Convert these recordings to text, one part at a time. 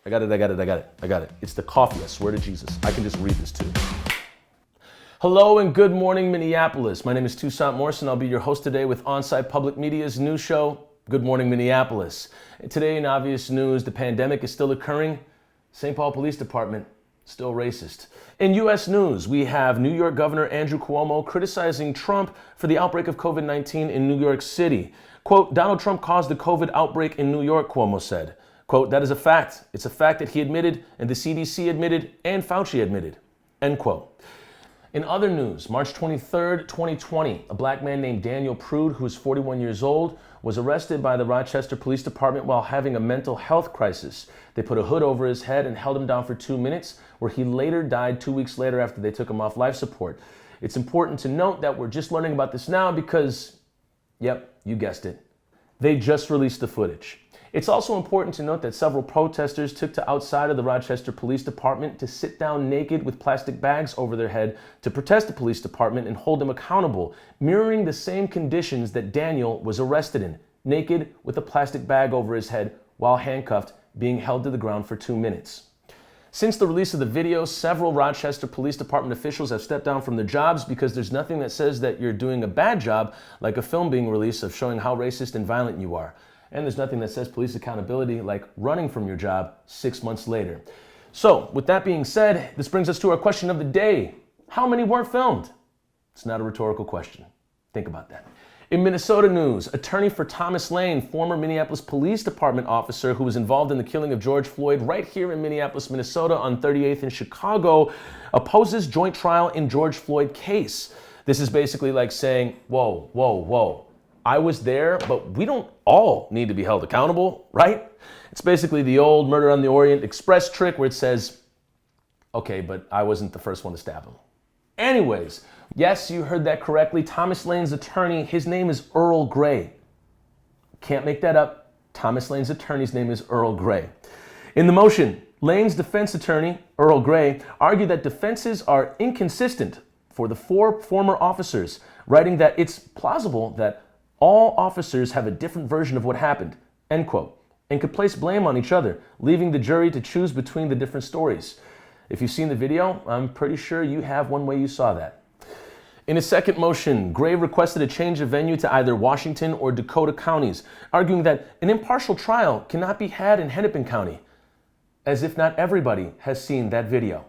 I got it. It's the coffee, I swear to Jesus. I can just read this too. Hello and good morning, Minneapolis. My name is Toussaint Morrison. I'll be your host today with Onsite Public Media's news show, Good Morning Minneapolis. Today in obvious news, the pandemic is still occurring. St. Paul Police Department, still racist. In U.S. news, we have New York Governor Andrew Cuomo criticizing Trump for the outbreak of COVID-19 in New York City. Quote, Donald Trump caused the COVID outbreak in New York, Cuomo said. Quote, that is a fact. It's a fact that he admitted and the CDC admitted and Fauci admitted, end quote. In other news, March 23rd, 2020, a black man named Daniel Prude, who is 41 years old, was arrested by the Rochester Police Department while having a mental health crisis. They put a hood over his head and held him down for 2 minutes, where he later died 2 weeks later after they took him off life support. It's important to note that we're just learning about this now because, yep, you guessed it, they just released the footage. It's also important to note that several protesters took to outside of the Rochester Police Department to sit down naked with plastic bags over their head to protest the police department and hold them accountable, mirroring the same conditions that Daniel was arrested in, naked with a plastic bag over his head while handcuffed, being held to the ground for 2 minutes. Since the release of the video, several Rochester Police Department officials have stepped down from their jobs because there's nothing that says that you're doing a bad job, like a film being released of showing how racist and violent you are. And there's nothing that says police accountability like running from your job 6 months later. So, with that being said, this brings us to our question of the day. How many weren't filmed? It's not a rhetorical question. Think about that. In Minnesota news, attorney for Thomas Lane, former Minneapolis Police Department officer who was involved in the killing of George Floyd right here in Minneapolis, Minnesota on 38th in Chicago, opposes joint trial in George Floyd case. This is basically like saying, whoa. I was there, but we don't all need to be held accountable, right? It's basically the old Murder on the Orient Express trick where it says, okay, but I wasn't the first one to stab him. Anyways, yes, you heard that correctly. Thomas Lane's attorney, his name is Earl Grey. Can't make that up. Thomas Lane's attorney's name is Earl Grey. In the motion, Lane's defense attorney, Earl Grey, argued that defenses are inconsistent for the 4 former officers, writing that it's plausible that all officers have a different version of what happened, end quote, and could place blame on each other, leaving the jury to choose between the different stories. If you've seen the video, I'm pretty sure you have one way you saw that. In a second motion, Gray requested a change of venue to either Washington or Dakota counties, arguing that an impartial trial cannot be had in Hennepin County, as if not everybody has seen that video.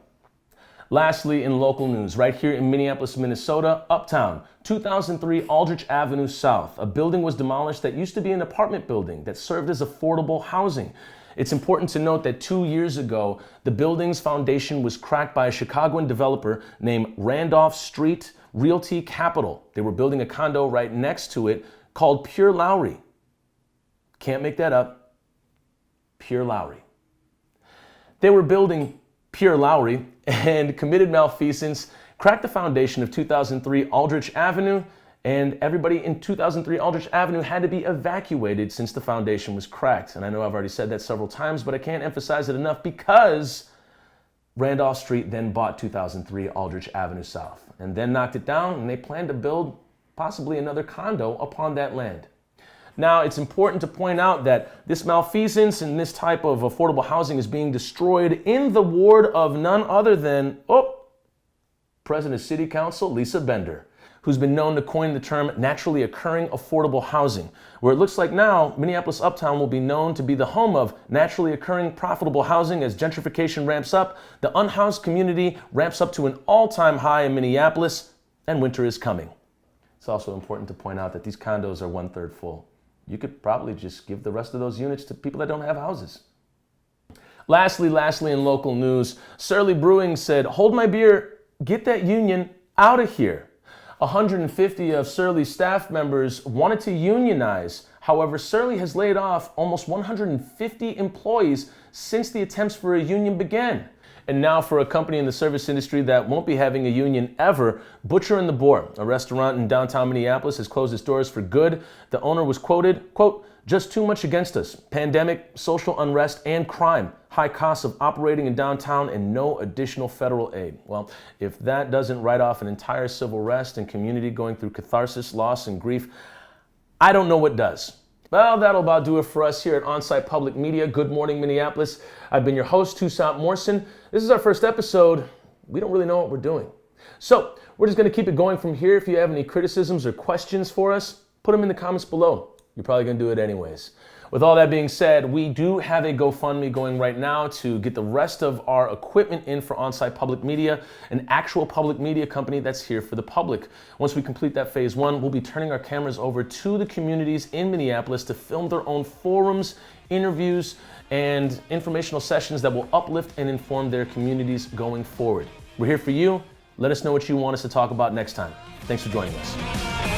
Lastly, in local news, right here in Minneapolis, Minnesota, Uptown, 2003 Aldrich Avenue South. A building was demolished that used to be an apartment building that served as affordable housing. It's important to note that 2 years ago, the building's foundation was cracked by a Chicagoan developer named Randolph Street Realty Capital. They were building a condo right next to it called Pure Lowry. Can't make that up. Pure Lowry. They were building Pure Lowry and committed malfeasance, cracked the foundation of 2003 Aldrich Avenue, and everybody in 2003 Aldrich Avenue had to be evacuated since the foundation was cracked. And I know I've already said that several times, but I can't emphasize it enough because Randolph Street then bought 2003 Aldrich Avenue South and then knocked it down, and they plan to build possibly another condo upon that land. Now, it's important to point out that this malfeasance and this type of affordable housing is being destroyed in the ward of none other than, President of City Council, Lisa Bender, who's been known to coin the term naturally occurring affordable housing, where it looks like now Minneapolis Uptown will be known to be the home of naturally occurring profitable housing as gentrification ramps up, the unhoused community ramps up to an all-time high in Minneapolis, and winter is coming. It's also important to point out that these condos are 1/3 full. You could probably just give the rest of those units to people that don't have houses. Lastly, in local news, Surly Brewing said, hold my beer, get that union out of here. 150 of Surly's staff members wanted to unionize. However, Surly has laid off almost 150 employees since the attempts for a union began. And now for a company in the service industry that won't be having a union ever, Butcher and the Boar, a restaurant in downtown Minneapolis, has closed its doors for good. The owner was quoted, quote, just too much against us. Pandemic, social unrest, and crime. High costs of operating in downtown and no additional federal aid. Well, if that doesn't write off an entire civil rest and community going through catharsis, loss, and grief, I don't know what does. Well, that'll about do it for us here at Onsite Public Media. Good morning, Minneapolis. I've been your host, Toussaint Morrison. This is our first episode. We don't really know what we're doing. So we're just going to keep it going from here. If you have any criticisms or questions for us, put them in the comments below. You're probably going to do it anyways. With all that being said, we do have a GoFundMe going right now to get the rest of our equipment in for Onsite Public Media, an actual public media company that's here for the public. Once we complete that phase one, we'll be turning our cameras over to the communities in Minneapolis to film their own forums, interviews, and informational sessions that will uplift and inform their communities going forward. We're here for you. Let us know what you want us to talk about next time. Thanks for joining us.